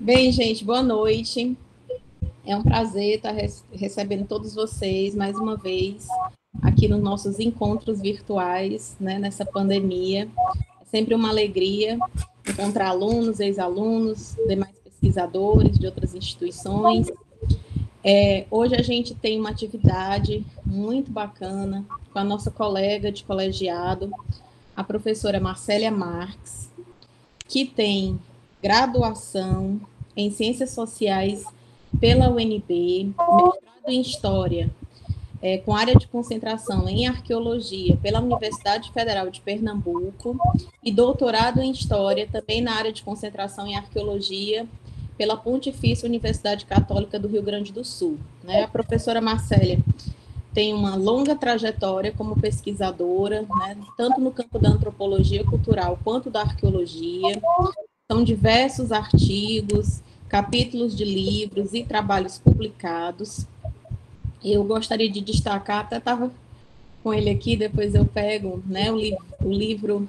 Bem, gente, boa noite. É um prazer estar recebendo todos vocês mais uma vez aqui nos nossos encontros virtuais, né, nessa pandemia. É sempre uma alegria encontrar alunos, ex-alunos, demais pesquisadores de outras instituições. Hoje a gente tem uma atividade muito bacana com a nossa colega de colegiado, a professora Marcélia Marques, que tem graduação em Ciências Sociais pela UNB, mestrado em História, com área de concentração em Arqueologia pela Universidade Federal de Pernambuco e doutorado em História também na área de concentração em Arqueologia pela Pontifícia Universidade Católica do Rio Grande do Sul. Né? A professora Marcélia tem uma longa trajetória como pesquisadora, né, tanto no campo da antropologia cultural quanto da arqueologia. São diversos artigos, capítulos de livros e trabalhos publicados. Eu gostaria de destacar, até estava com ele aqui, depois eu pego, né, o livro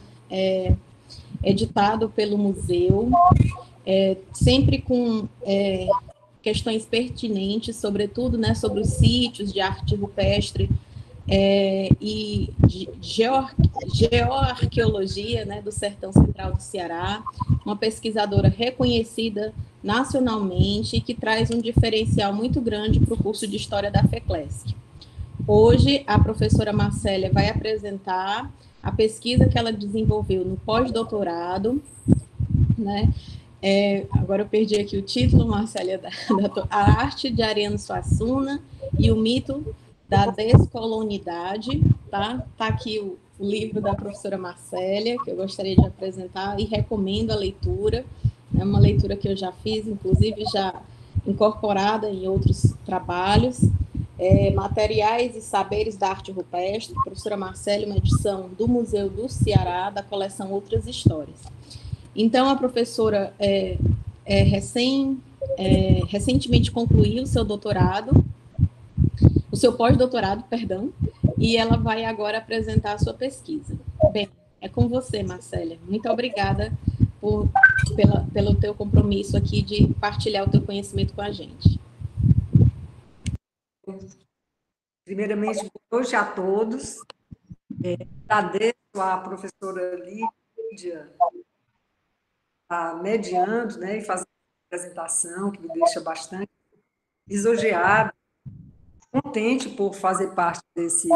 editado pelo museu, sempre com questões pertinentes, sobretudo, né, sobre os sítios de arte rupestre e de geoarqueologia, né, do Sertão Central do Ceará, uma pesquisadora reconhecida nacionalmente e que traz um diferencial muito grande para o curso de História da FECLESC. Hoje, a professora Marcélia vai apresentar a pesquisa que ela desenvolveu no pós-doutorado, né? Agora eu perdi aqui o título, Marcélia, A Arte de Ariano Suassuna e o Mito da Descolonidade, tá? Tá aqui o livro da professora Marcélia, que eu gostaria de apresentar e recomendo a leitura. É uma leitura que eu já fiz, inclusive já incorporada em outros trabalhos. Materiais e Saberes da Arte Rupestre, professora Marcélia, uma edição do Museu do Ceará, da coleção Outras Histórias. Então, a professora recentemente concluiu o seu doutorado, o seu pós-doutorado, perdão, e ela vai agora apresentar a sua pesquisa. Bem, é com você, Marcélia. Muito obrigada pelo teu compromisso aqui de partilhar o teu conhecimento com a gente. Primeiramente, boa noite a todos. Agradeço à professora Lídia mediando, né, e fazendo a apresentação, que me deixa bastante lisonjeada, contente por fazer parte desse.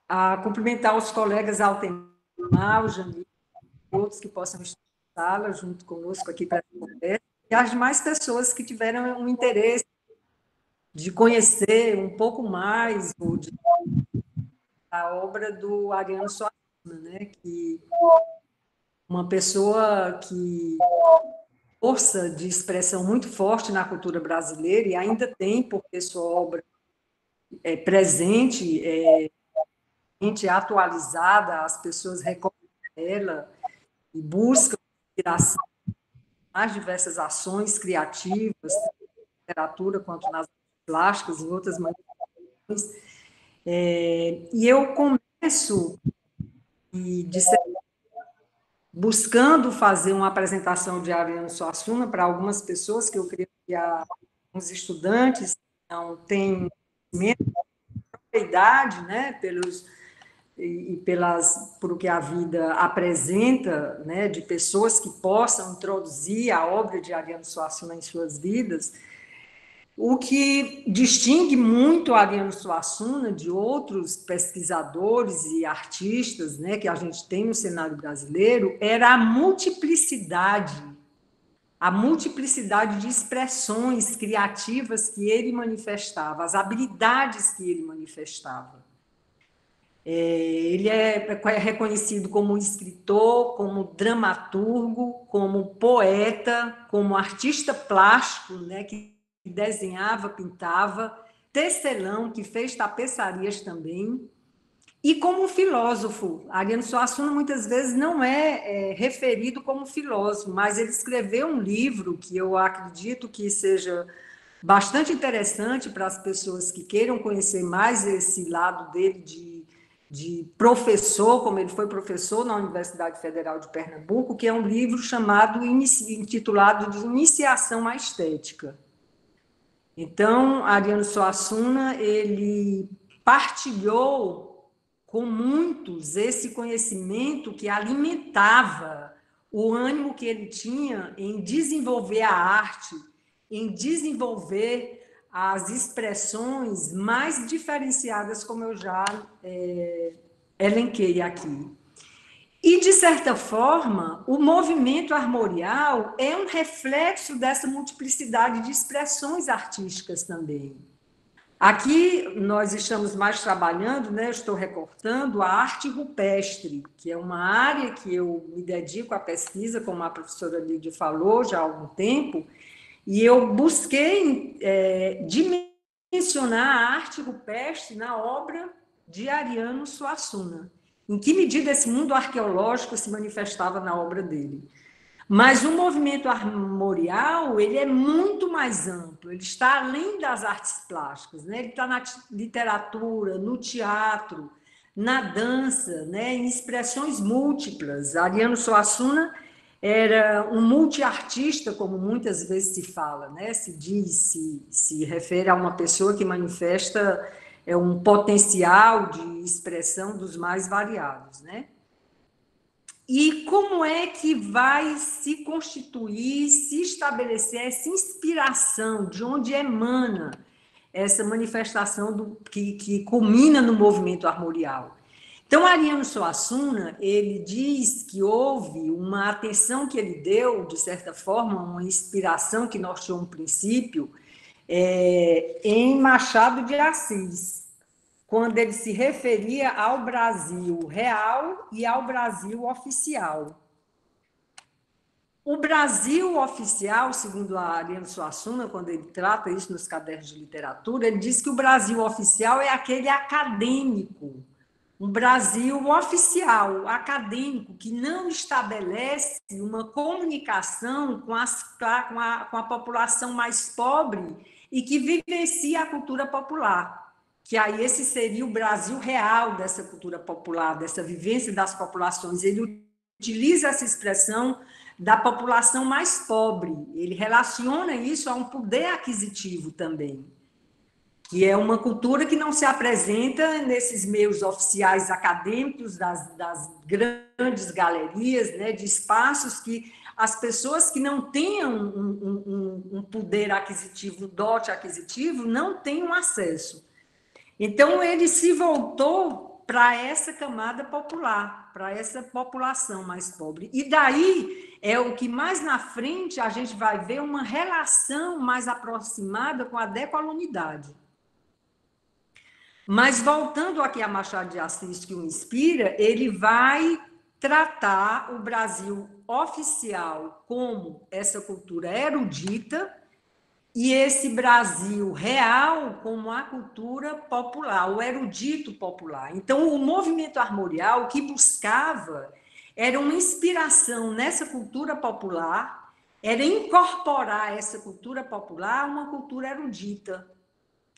A cumprimentar os colegas Altemar, o Jamil, e outros que possam estar na sala junto conosco aqui para a conversa, e as demais pessoas que tiveram um interesse de conhecer um pouco mais a obra do Ariano Suassuna, né, que uma pessoa que força de expressão muito forte na cultura brasileira, e ainda tem, porque sua obra é presente, atualizada, as pessoas recorrem a ela e buscam inspiração nas diversas ações criativas, tanto na literatura quanto nas artes plásticas e outras manifestações. E eu começo, buscando fazer uma apresentação de Ariano Suassuna para algumas pessoas, que eu creio que alguns estudantes não têm conhecimento da idade, né, por o que a vida apresenta, né, de pessoas que possam introduzir a obra de Ariano Suassuna em suas vidas. O que distingue muito Ariano Suassuna de outros pesquisadores e artistas, né, que a gente tem no cenário brasileiro, era a multiplicidade de expressões criativas que ele manifestava, as habilidades que ele manifestava. Ele é reconhecido como escritor, como dramaturgo, como poeta, como artista plástico, né, que desenhava, pintava, tecelão, que fez tapeçarias também, e como filósofo. Ariano Suassuna muitas vezes não é referido como filósofo, mas ele escreveu um livro que eu acredito que seja bastante interessante para as pessoas que queiram conhecer mais esse lado dele de de professor, como ele foi professor na Universidade Federal de Pernambuco, que é um livro intitulado de Iniciação à Estética. Então, Ariano Suassuna, ele partilhou com muitos esse conhecimento que alimentava o ânimo que ele tinha em desenvolver a arte, em desenvolver as expressões mais diferenciadas, como eu já elenquei aqui. E, de certa forma, o movimento armorial é um reflexo dessa multiplicidade de expressões artísticas também. Aqui nós estamos mais trabalhando, né, eu estou recortando a arte rupestre, que é uma área que eu me dedico à pesquisa, como a professora Lídia falou já há algum tempo, e eu busquei dimensionar a arte rupestre na obra de Ariano Suassuna. Em que medida esse mundo arqueológico se manifestava na obra dele. Mas o movimento armorial, ele é muito mais amplo, ele está além das artes plásticas, né? Ele está na literatura, no teatro, na dança, né? Em expressões múltiplas. Ariano Suassuna era um multiartista, como muitas vezes se fala, né? Se refere a uma pessoa que manifesta um potencial de expressão dos mais variados, né? E como é que vai se constituir, se estabelecer essa inspiração, de onde emana essa manifestação que culmina no movimento armorial? Então, Ariano Suassuna, ele diz que houve uma atenção que ele deu, de certa forma, uma inspiração que norteou um princípio, em Machado de Assis, quando ele se referia ao Brasil real e ao Brasil oficial. O Brasil oficial, segundo a Ariano Suassuna, quando ele trata isso nos cadernos de literatura, ele diz que o Brasil oficial é aquele acadêmico, um Brasil oficial, acadêmico, que não estabelece uma comunicação com a população mais pobre e que vivencia a cultura popular. Que aí esse seria o Brasil real dessa cultura popular, dessa vivência das populações. Ele utiliza essa expressão da população mais pobre, ele relaciona isso a um poder aquisitivo também, que é uma cultura que não se apresenta nesses meios oficiais acadêmicos, das grandes galerias, né, de espaços que as pessoas que não tenham um poder aquisitivo, um dote aquisitivo, não tenham acesso. Então, ele se voltou para essa camada popular, para essa população mais pobre. E daí é o que mais na frente a gente vai ver uma relação mais aproximada com a decolonidade. Mas voltando aqui a Machado de Assis, que o inspira, ele vai tratar o Brasil oficial como essa cultura erudita, e esse Brasil real como a cultura popular, o erudito popular. Então, o movimento armorial, o que buscava era uma inspiração nessa cultura popular, era incorporar essa cultura popular a uma cultura erudita,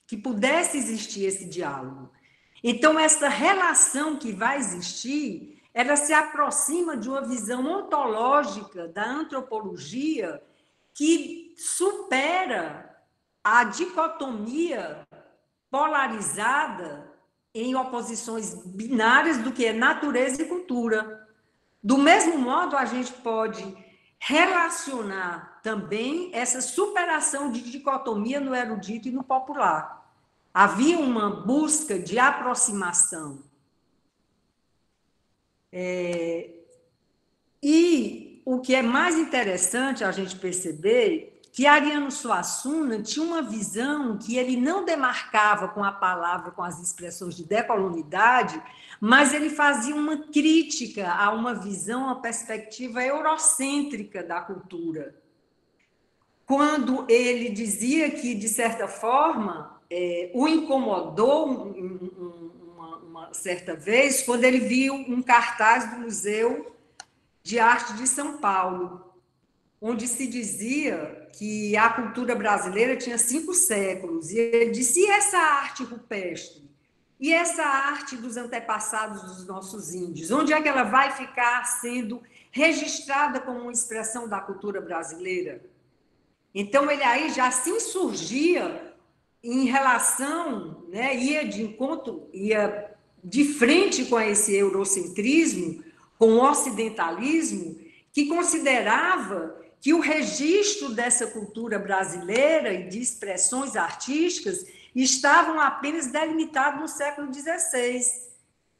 que pudesse existir esse diálogo. Então, essa relação que vai existir, ela se aproxima de uma visão ontológica da antropologia que supera a dicotomia polarizada em oposições binárias do que é natureza e cultura. Do mesmo modo, a gente pode relacionar também essa superação de dicotomia no erudito e no popular. Havia uma busca de aproximação. E o que é mais interessante a gente perceber que Ariano Suassuna tinha uma visão que ele não demarcava com a palavra, com as expressões de decolonidade, mas ele fazia uma crítica a uma visão, uma perspectiva eurocêntrica da cultura. Quando ele dizia que, de certa forma, o incomodou uma certa vez, quando ele viu um cartaz do Museu de Arte de São Paulo, onde se dizia que a cultura brasileira tinha 5 séculos. E ele disse, e essa arte rupestre? E essa arte dos antepassados dos nossos índios, onde é que ela vai ficar sendo registrada como uma expressão da cultura brasileira? Então, ele aí já se insurgia em relação, né, ia de encontro, ia de frente com esse eurocentrismo, com o ocidentalismo, que considerava que o registro dessa cultura brasileira e de expressões artísticas estavam apenas delimitados no século XVI,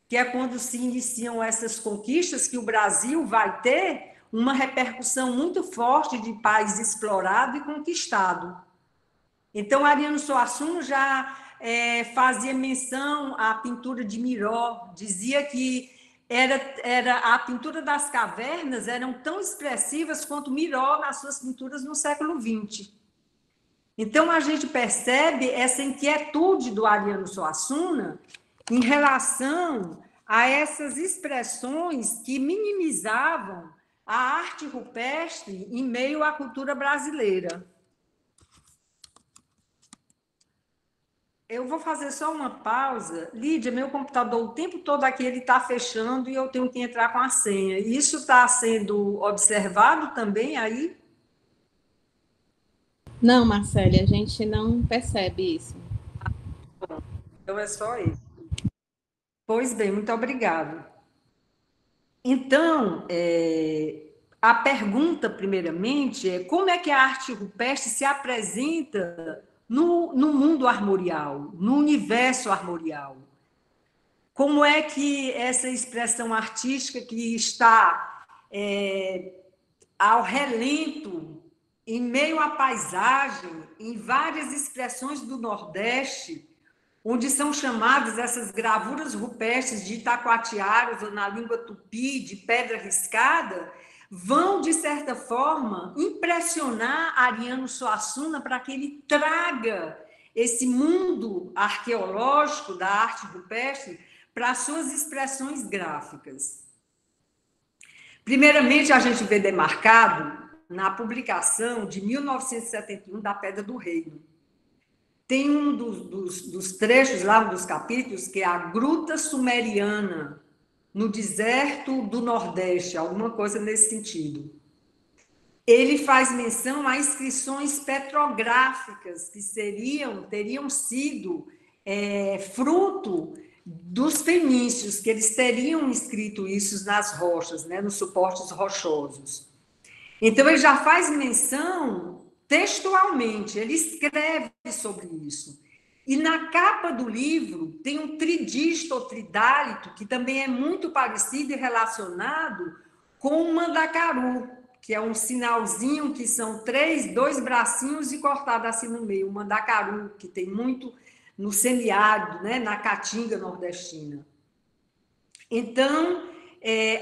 que é quando se iniciam essas conquistas, que o Brasil vai ter uma repercussão muito forte de país explorado e conquistado. Então, Ariano Suassuna já fazia menção à pintura de Miró, dizia que a pintura das cavernas eram tão expressivas quanto Miró nas suas pinturas no século XX. Então, a gente percebe essa inquietude do Ariano Suassuna em relação a essas expressões que minimizavam a arte rupestre em meio à cultura brasileira. Eu vou fazer só uma pausa. Lídia, meu computador o tempo todo aqui ele está fechando e eu tenho que entrar com a senha. Isso está sendo observado também aí? Não, Marcele, a gente não percebe isso. Então é só isso. Pois bem, muito obrigada. Então, a pergunta, primeiramente, é como é que a arte rupestre se apresenta no mundo armorial, no universo armorial? Como é que essa expressão artística que está ao relento, em meio à paisagem, em várias expressões do Nordeste, onde são chamadas essas gravuras rupestres de taquatiaras, ou na língua tupi, de pedra riscada, vão, de certa forma, impressionar Ariano Suassuna para que ele traga esse mundo arqueológico da arte rupestre para as suas expressões gráficas. Primeiramente, a gente vê demarcado na publicação de 1971 da Pedra do Reino. Tem um dos trechos lá, um dos capítulos, que é a Gruta Sumeriana, no deserto do Nordeste, alguma coisa nesse sentido. Ele faz menção a inscrições petrográficas que teriam sido fruto dos fenícios, que eles teriam escrito isso nas rochas, né, nos suportes rochosos. Então, ele já faz menção textualmente, ele escreve sobre isso. E na capa do livro tem um tridísto ou tridálito, que também é muito parecido e relacionado com o mandacaru, que é um sinalzinho que são dois bracinhos e cortado assim no meio, o mandacaru, que tem muito no semiárido, né, na caatinga nordestina. Então,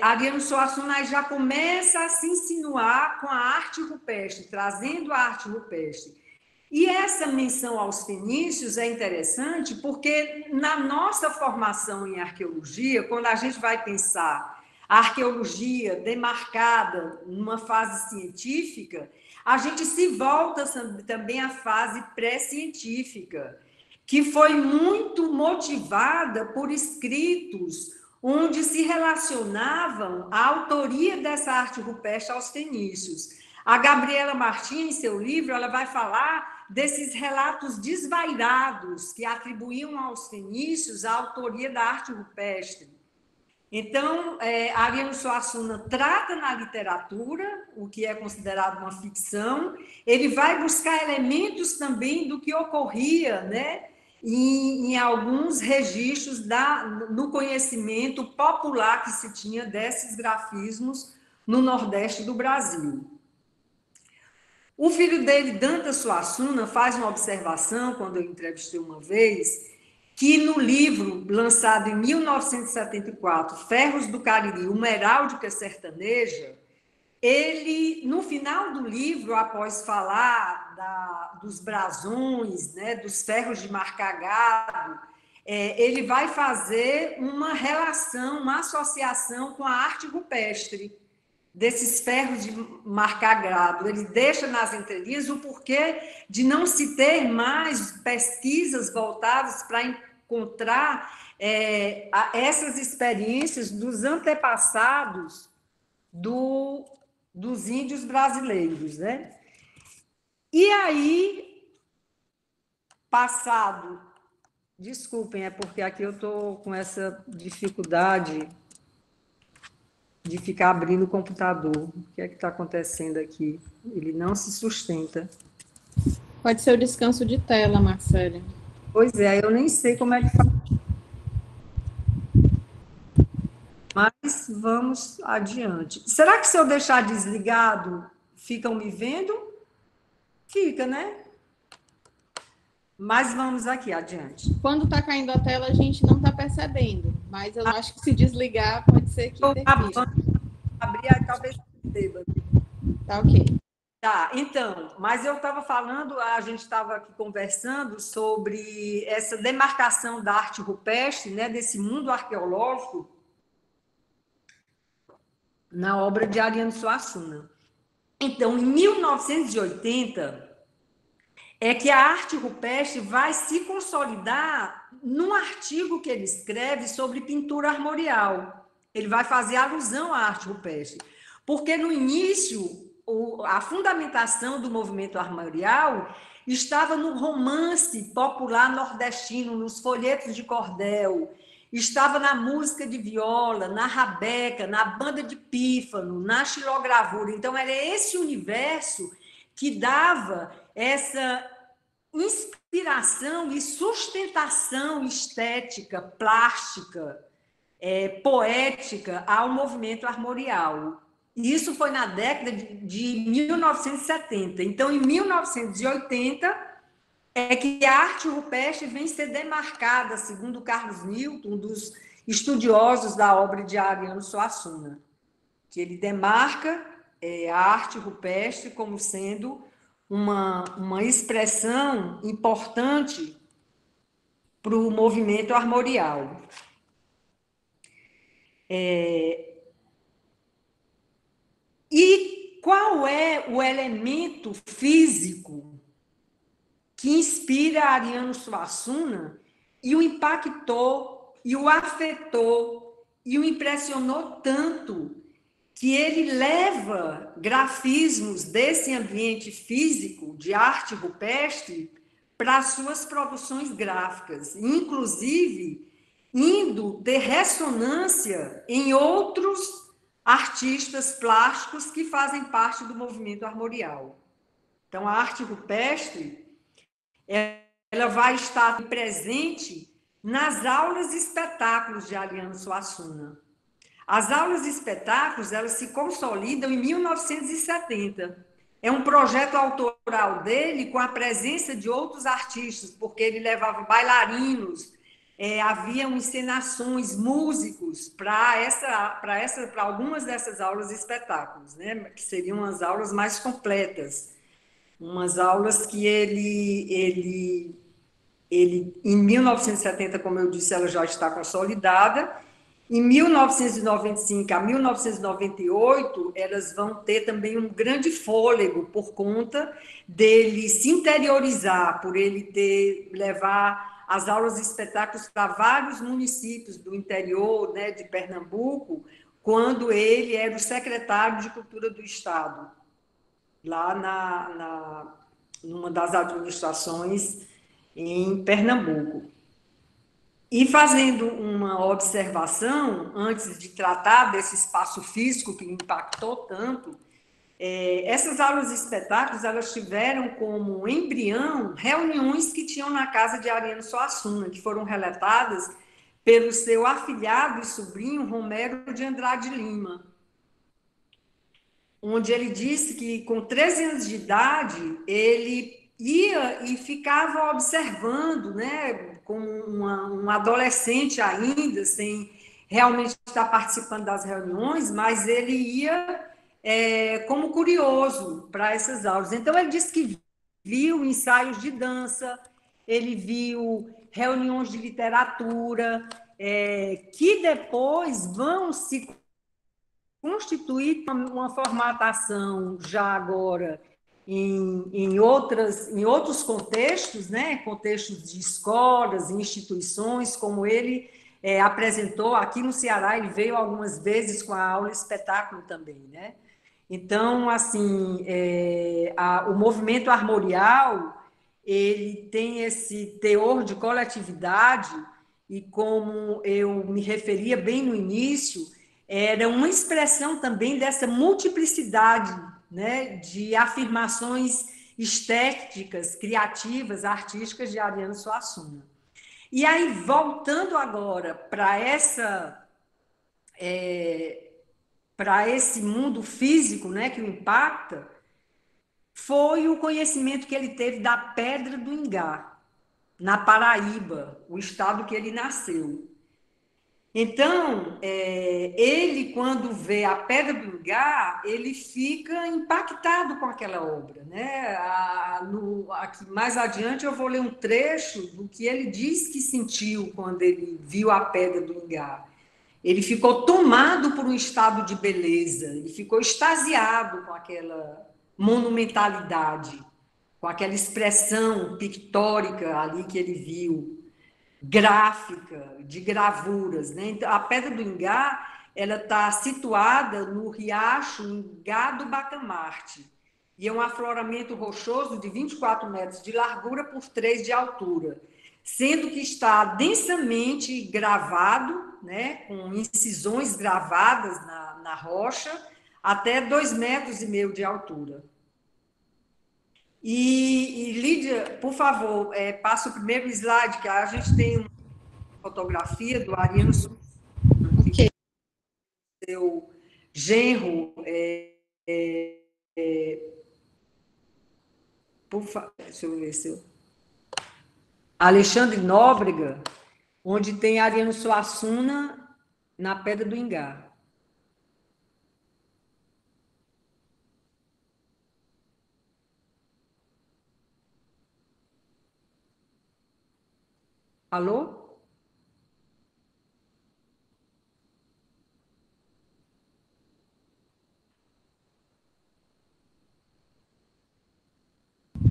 Ariano Suassuna já começa a se insinuar com a arte rupestre, trazendo a arte rupestre. E essa menção aos fenícios é interessante porque na nossa formação em arqueologia, quando a gente vai pensar a arqueologia demarcada numa fase científica, a gente se volta também à fase pré-científica, que foi muito motivada por escritos onde se relacionavam a autoria dessa arte rupestre aos fenícios. A Gabriela Martins, em seu livro, ela vai falar desses relatos desvairados que atribuíam aos fenícios a autoria da arte rupestre. Então, Ariano Suassuna trata na literatura, o que é considerado uma ficção, ele vai buscar elementos também do que ocorria, né, em alguns registros no conhecimento popular que se tinha desses grafismos no Nordeste do Brasil. O filho dele, Dantas Suassuna, faz uma observação, quando eu entrevistei uma vez, que no livro lançado em 1974, Ferros do Cariri, uma heráldica sertaneja, ele, no final do livro, após falar dos brasões, né, dos ferros de marcar gado, ele vai fazer uma relação, uma associação com a arte rupestre, desses ferros de marcar gado. Ele deixa nas entrelinhas o porquê de não se ter mais pesquisas voltadas para encontrar essas experiências dos antepassados dos índios brasileiros, né? E aí, passado, desculpem, é porque aqui eu estou com essa dificuldade de ficar abrindo o computador. O que é que está acontecendo aqui? Ele não se sustenta. Pode ser o descanso de tela, Marcele. Pois é, eu nem sei como é que faz. Mas vamos adiante. Será que se eu deixar desligado, ficam me vendo? Fica, né? Mas vamos aqui adiante. Quando está caindo a tela, a gente não está percebendo, mas eu acho que se desligar, pode ser que interfira. Abrir, aí talvez perceba. Tá ok. Tá, então, mas eu estava falando, a gente estava aqui conversando sobre essa demarcação da arte rupestre, né, desse mundo arqueológico, na obra de Ariano Suassuna. Então, em 1980, é que a arte rupestre vai se consolidar num artigo que ele escreve sobre pintura armorial. Ele vai fazer alusão à arte rupestre. Porque, no início, a fundamentação do movimento armorial estava no romance popular nordestino, nos folhetos de cordel, estava na música de viola, na rabeca, na banda de pífano, na xilogravura. Então, era esse universo que dava essa inspiração e sustentação estética, plástica, poética ao movimento armorial. E isso foi na década de 1970. Então, em 1980, é que a arte rupestre vem ser demarcada, segundo Carlos Newton, um dos estudiosos da obra de Ariano Suassuna, que ele demarca a arte rupestre como sendo uma expressão importante para o movimento armorial. E qual é o elemento físico que inspira Ariano Suassuna e o impactou, e o afetou, e o impressionou tanto que ele leva grafismos desse ambiente físico de arte rupestre para suas produções gráficas, inclusive indo ter ressonância em outros artistas plásticos que fazem parte do movimento armorial. Então, a arte rupestre ela vai estar presente nas aulas e espetáculos de Ariano Suassuna. As aulas e espetáculos, elas se consolidam em 1970. É um projeto autoral dele com a presença de outros artistas, porque ele levava bailarinos, haviam encenações, músicos para algumas dessas aulas e espetáculos, né? Que seriam as aulas mais completas. Umas aulas que ele, em 1970, como eu disse, ela já está consolidada. Em 1995 a 1998, elas vão ter também um grande fôlego por conta dele se interiorizar, por ele levar as aulas e espetáculos para vários municípios do interior, né, de Pernambuco, quando ele era o secretário de Cultura do Estado, lá numa das administrações em Pernambuco. E fazendo uma observação, antes de tratar desse espaço físico que impactou tanto, essas aulas e espetáculos, elas tiveram como embrião reuniões que tinham na casa de Ariano Suassuna, que foram relatadas pelo seu afilhado e sobrinho Romero de Andrade Lima, onde ele disse que com 13 anos de idade, ele ia e ficava observando, né, como um adolescente ainda, sem realmente estar participando das reuniões, mas ele ia como curioso para essas aulas. Então, ele disse que viu ensaios de dança, ele viu reuniões de literatura, que depois vão se constituir uma formatação já agora em outros contextos, né? Contextos de escolas, instituições, como ele apresentou aqui no Ceará, ele veio algumas vezes com a aula espetáculo também, né? Então, assim, o movimento armorial, ele tem esse teor de coletividade e, como eu me referia bem no início, era uma expressão também dessa multiplicidade, né, de afirmações estéticas, criativas, artísticas de Ariano Suassuna. E aí, voltando agora para esse mundo físico, né, que o impacta, foi o conhecimento que ele teve da Pedra do Ingá, na Paraíba, o estado que ele nasceu. Então, ele, quando vê a Pedra do Ingá, ele fica impactado com aquela obra, né? Aqui, mais adiante eu vou ler um trecho do que ele diz que sentiu quando ele viu a Pedra do Ingá. Ele ficou tomado por um estado de beleza, ele ficou extasiado com aquela monumentalidade, com aquela expressão pictórica ali que ele viu, gráfica, de gravuras, né? Então, a Pedra do Ingá, ela está situada no riacho Ingá do Bacamarte, e é um afloramento rochoso de 24 metros de largura por 3 de altura, sendo que está densamente gravado, né, com incisões gravadas na rocha, até 2,5 metros de altura. E Lídia, por favor, passa o primeiro slide, que a gente tem uma fotografia do Ariano Suassuna, Ok. seu genro, deixa eu ver se eu... Alexandre Nóbrega, onde tem Ariano Suassuna na Pedra do Ingá. Alô?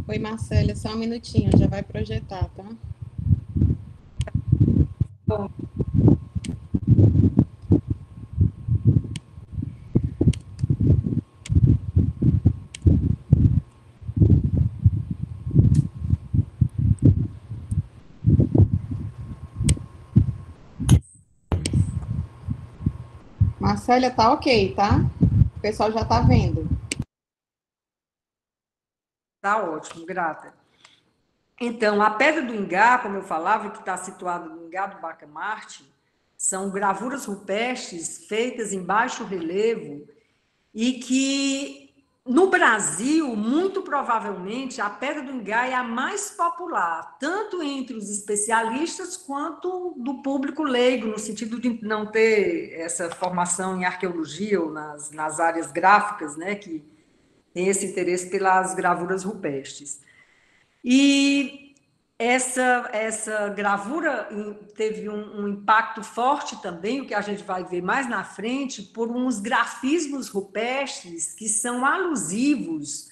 Oi, Marcela, só um minutinho, já vai projetar, tá? Bom. Marcela, tá ok, tá? O pessoal já tá vendo. Tá ótimo, grata. Então, a Pedra do Ingá, como eu falava, que está situada no Ingá do Bacamarte, são gravuras rupestres feitas em baixo relevo e que, no Brasil, muito provavelmente, a Pedra do Ingá é a mais popular, tanto entre os especialistas quanto do público leigo, no sentido de não ter essa formação em arqueologia ou nas áreas gráficas, né, que tem esse interesse pelas gravuras rupestres. E essa gravura teve um impacto forte também, o que a gente vai ver mais na frente, por uns grafismos rupestres que são alusivos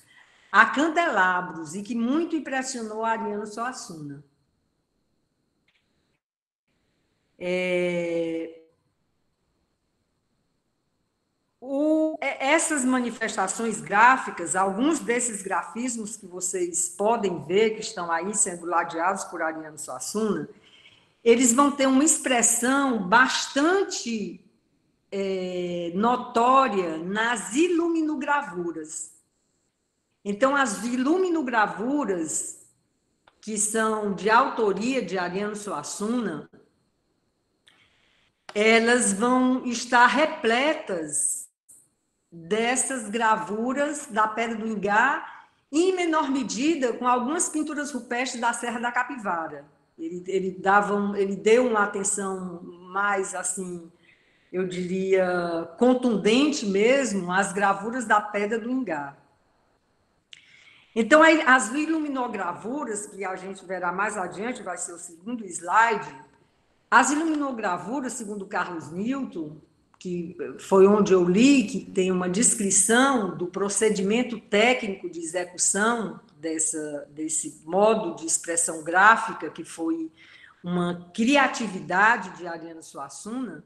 a candelabros e que muito impressionou Ariano Suassuna. Essas manifestações gráficas, alguns desses grafismos que vocês podem ver, que estão aí sendo ladeados por Ariano Suassuna, eles vão ter uma expressão bastante notória nas iluminogravuras. Então, as iluminogravuras, que são de autoria de Ariano Suassuna, elas vão estar repletas dessas gravuras da Pedra do Ingá, em menor medida com algumas pinturas rupestres da Serra da Capivara. Ele deu uma atenção mais, assim, eu diria, contundente mesmo às gravuras da Pedra do Ingá. Então, as iluminogravuras, que a gente verá mais adiante, vai ser o segundo slide, as iluminogravuras, segundo Carlos Newton, que foi onde eu li, que tem uma descrição do procedimento técnico de execução desse modo de expressão gráfica, que foi uma criatividade de Ariano Suassuna,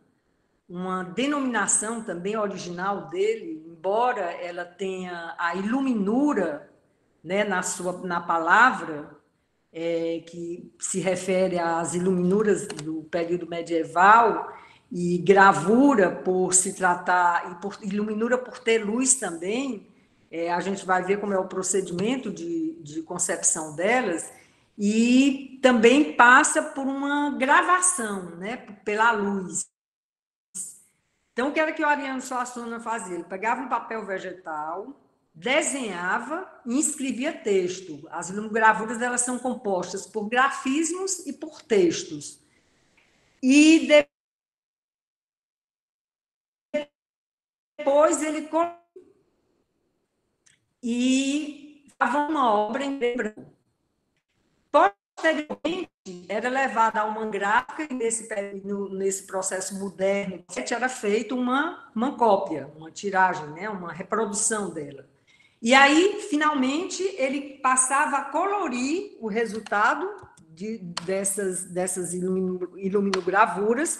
uma denominação também original dele, embora ela tenha a iluminura, né, na palavra, que se refere às iluminuras do período medieval, e gravura por se tratar, e iluminura por ter luz também, a gente vai ver como é o procedimento de concepção delas, e também passa por uma gravação, né, pela luz. Então, o que era que o Ariano Suassuna fazia? Ele pegava um papel vegetal, desenhava e escrevia texto. As ilumogravuras, elas são compostas por grafismos e por textos. E depois ele dava uma obra em branco. Posteriormente, era levada a uma gráfica e nesse processo moderno era feita uma cópia, uma tiragem, né, uma reprodução dela. E aí, finalmente, ele passava a colorir o resultado dessas iluminogravuras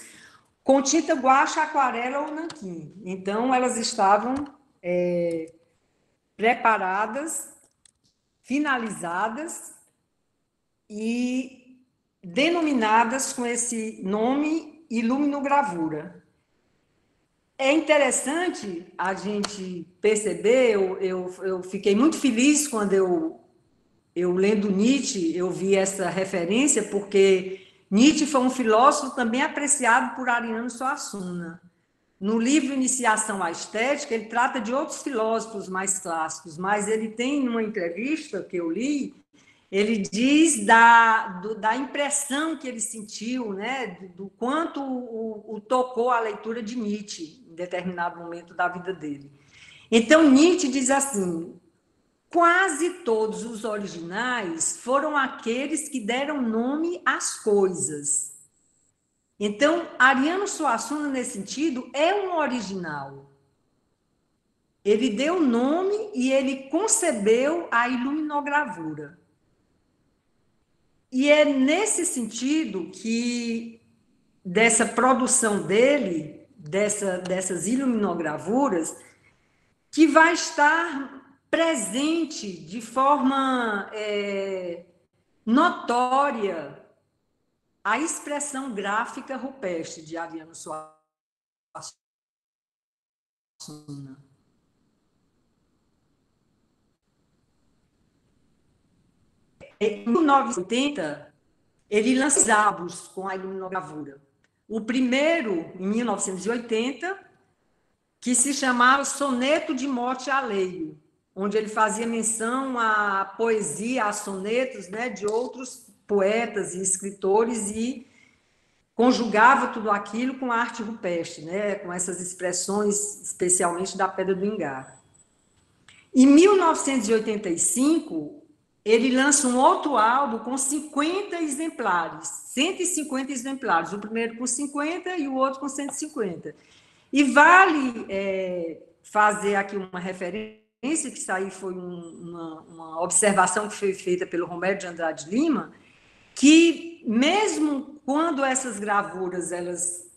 com tinta guache, aquarela ou nanquim. Então, elas estavam preparadas, finalizadas e denominadas com esse nome iluminogravura. É interessante a gente perceber, eu fiquei muito feliz quando eu lendo Nietzsche, eu vi essa referência, porque Nietzsche foi um filósofo também apreciado por Ariano Suassuna. No livro Iniciação à Estética, ele trata de outros filósofos mais clássicos, mas ele tem uma entrevista que eu li, ele diz da impressão que ele sentiu, né, do quanto o tocou a leitura de Nietzsche em determinado momento da vida dele. Então, Nietzsche diz assim: quase todos os originais foram aqueles que deram nome às coisas. Então, Ariano Suassuna, nesse sentido, é um original. Ele deu nome e ele concebeu a iluminogravura. E é nesse sentido que, dessa produção dele, dessas iluminogravuras, que vai estar presente de forma notória a expressão gráfica rupestre de Ariano Suassuna. Em 1980, ele lança álbuns com a iluminogravura. O primeiro, em 1980, que se chamava Soneto de Morte Alheio, onde ele fazia menção à poesia, a sonetos, né, de outros poetas e escritores e conjugava tudo aquilo com a arte rupestre, né, com essas expressões, especialmente da Pedra do Ingá. Em 1985, ele lança um outro álbum com 50 exemplares, 150 exemplares, o primeiro com 50 e o outro com 150. E vale fazer aqui uma referência, que isso aí foi uma observação que foi feita pelo Romero de Andrade Lima, que mesmo quando essas gravuras elas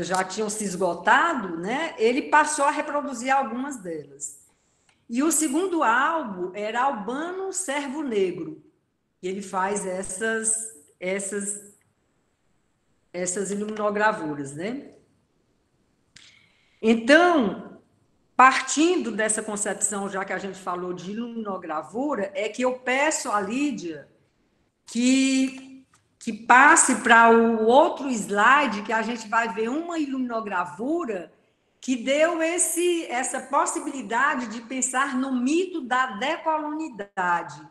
já tinham se esgotado, né, ele passou a reproduzir algumas delas. E o segundo álbum era Albano Servo Negro, e ele faz essas iluminogravuras, né? Então, partindo dessa concepção, já que a gente falou de iluminogravura, é que eu peço à Lídia que passe para o outro slide, que a gente vai ver uma iluminogravura que deu essa possibilidade de pensar no mito da decolonidade.